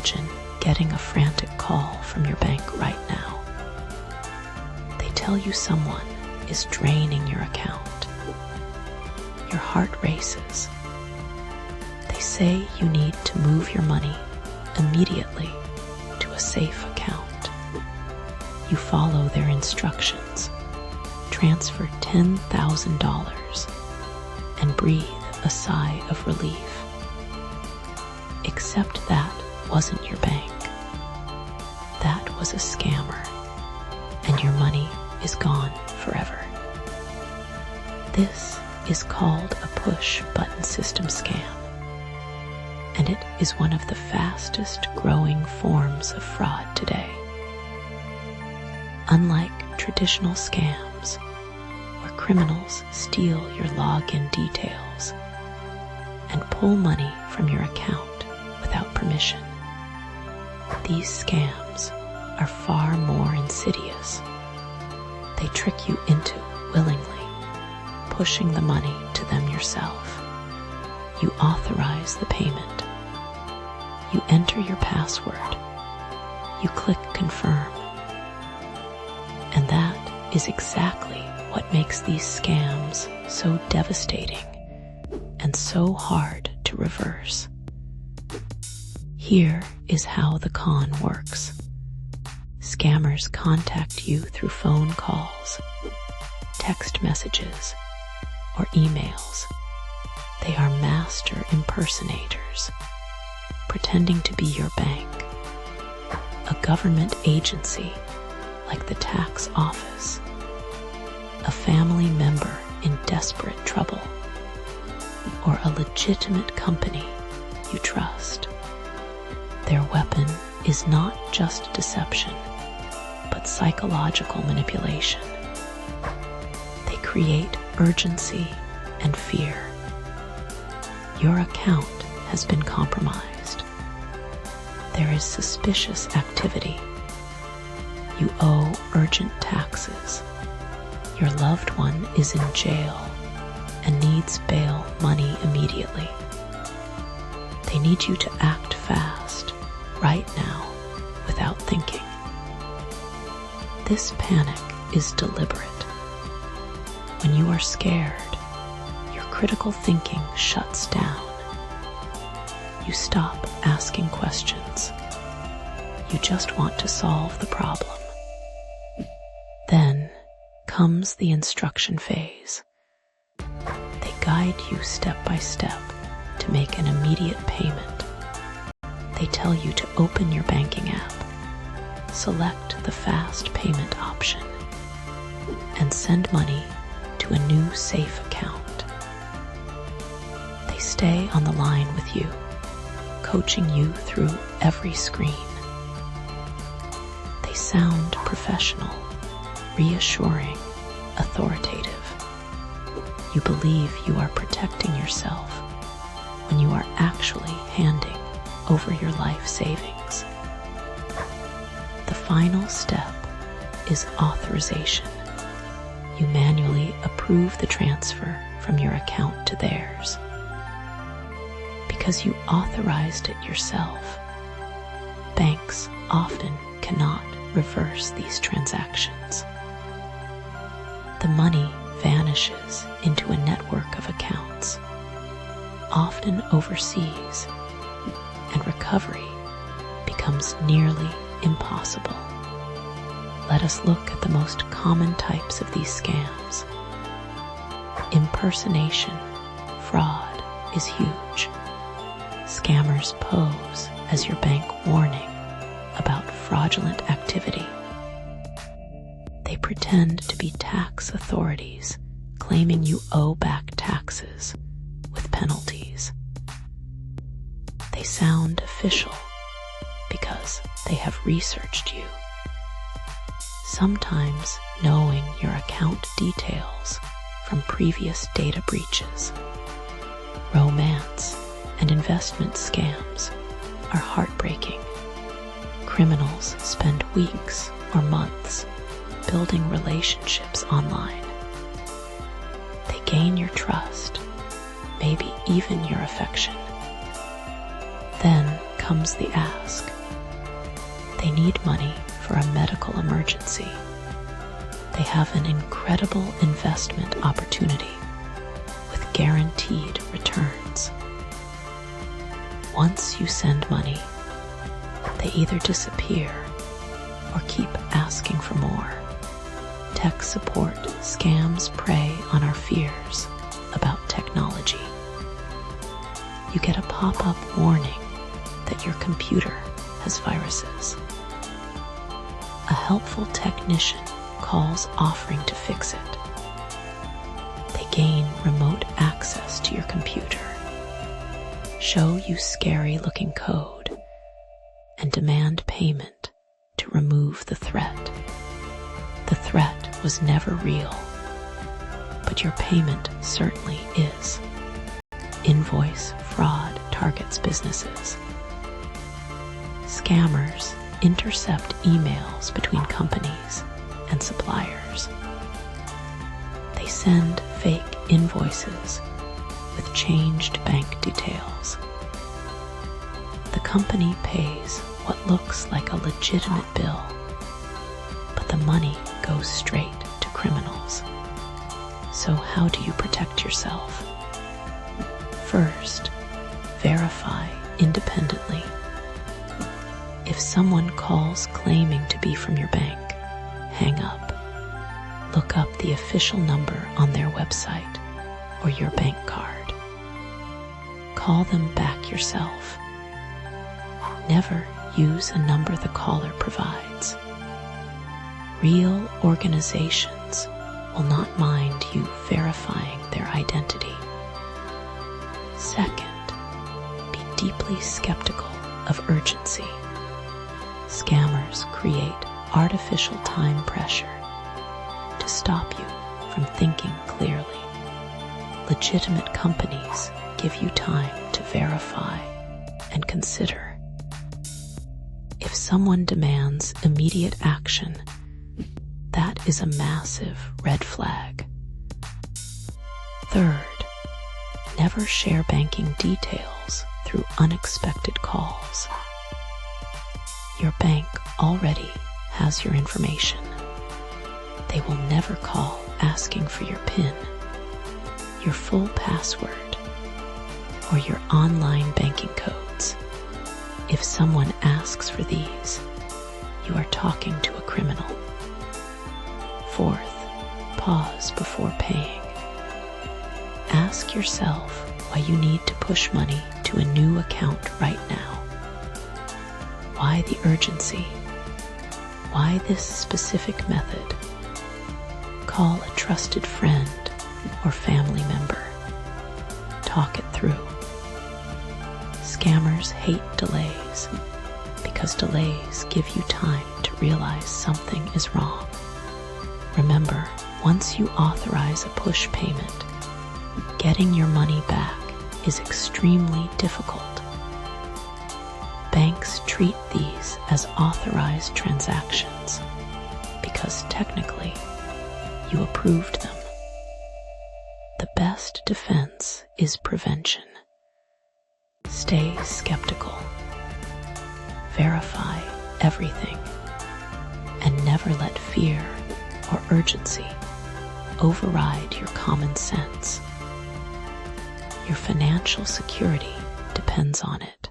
Imagine getting a frantic call from your bank right now. They tell you someone is draining your account. Your heart races. They say you need to move your money immediately to a safe account. You follow their instructions, transfer $10,000, and breathe a sigh of relief. Except that wasn't your bank. That was a scammer, and your money is gone forever. This is called a push-button system scam, and it is one of the fastest growing forms of fraud today. Unlike traditional scams, where criminals steal your login details and pull money from your account without permission, these scams are far more insidious. They trick you into willingly pushing the money to them yourself. You authorize the payment. You enter your password. You click confirm. And that is exactly what makes these scams so devastating and so hard to reverse. Here is how the con works. Scammers contact you through phone calls, text messages, or emails. They are master impersonators, pretending to be your bank, a government agency like the tax office, a family member in desperate trouble, or a legitimate company you trust. Their weapon is not just deception, but psychological manipulation. They create urgency and fear. Your account has been compromised. There is suspicious activity. You owe urgent taxes. Your loved one is in jail and needs bail money immediately. They need you to act fast, right now, without thinking. This panic is deliberate. When you are scared, your critical thinking shuts down. You stop asking questions. You just want to solve the problem. Then comes the instruction phase. They guide you step by step to make an immediate payment. They tell you to open your banking app, select the fast payment option, and send money to a new safe account. They stay on the line with you, coaching you through every screen. They sound professional, reassuring, authoritative. You believe you are protecting yourself when you are actually handing over your life savings. The final step is authorization. You manually approve the transfer from your account to theirs. Because you authorized it yourself, banks often cannot reverse these transactions. The money vanishes into a network of accounts, often overseas, and recovery becomes nearly impossible. Let us look at the most common types of these scams. Impersonation, fraud is huge. Scammers pose as your bank warning about fraudulent activity. They pretend to be tax authorities, claiming you owe back taxes with penalties. They sound official because they have researched you, sometimes knowing your account details from previous data breaches. Romance and investment scams are heartbreaking. Criminals spend weeks or months building relationships online. They gain your trust, maybe even your affection. Then comes the ask. They need money for a medical emergency. They have an incredible investment opportunity with guaranteed returns. Once you send money, they either disappear or keep asking for more. Tech support scams prey on our fears about technology. You get a pop-up warning that your computer has viruses. A helpful technician calls offering to fix it. They gain remote access to your computer, show you scary-looking code, and demand payment to remove the threat. The threat was never real, but your payment certainly is. Invoice fraud targets businesses. Scammers intercept emails between companies and suppliers. They send fake invoices with changed bank details. The company pays what looks like a legitimate bill, but the money goes straight to criminals. So how do you protect yourself? First, verify independently. If someone calls claiming to be from your bank, hang up. Look up the official number on their website or your bank card. Call them back yourself. Never use a number the caller provides. Real organizations will not mind you verifying their identity. Second, be deeply skeptical of urgency. Scammers create artificial time pressure to stop you from thinking clearly. Legitimate companies give you time to verify and consider. If someone demands immediate action, that is a massive red flag. Third, never share banking details through unexpected calls. Your bank already has your information. They will never call asking for your PIN, your full password, or your online banking codes. If someone asks for these, you are talking to a criminal. Fourth, pause before paying. Ask yourself why you need to push money to a new account right now. Why the urgency? Why this specific method? Call a trusted friend or family member. Talk it through. Scammers hate delays because delays give you time to realize something is wrong. Remember, once you authorize a push payment, getting your money back is extremely difficult. Banks treat these as authorized transactions because technically you approved them. The best defense is prevention. Stay skeptical. Verify everything and never let fear or urgency override your common sense. Your financial security depends on it.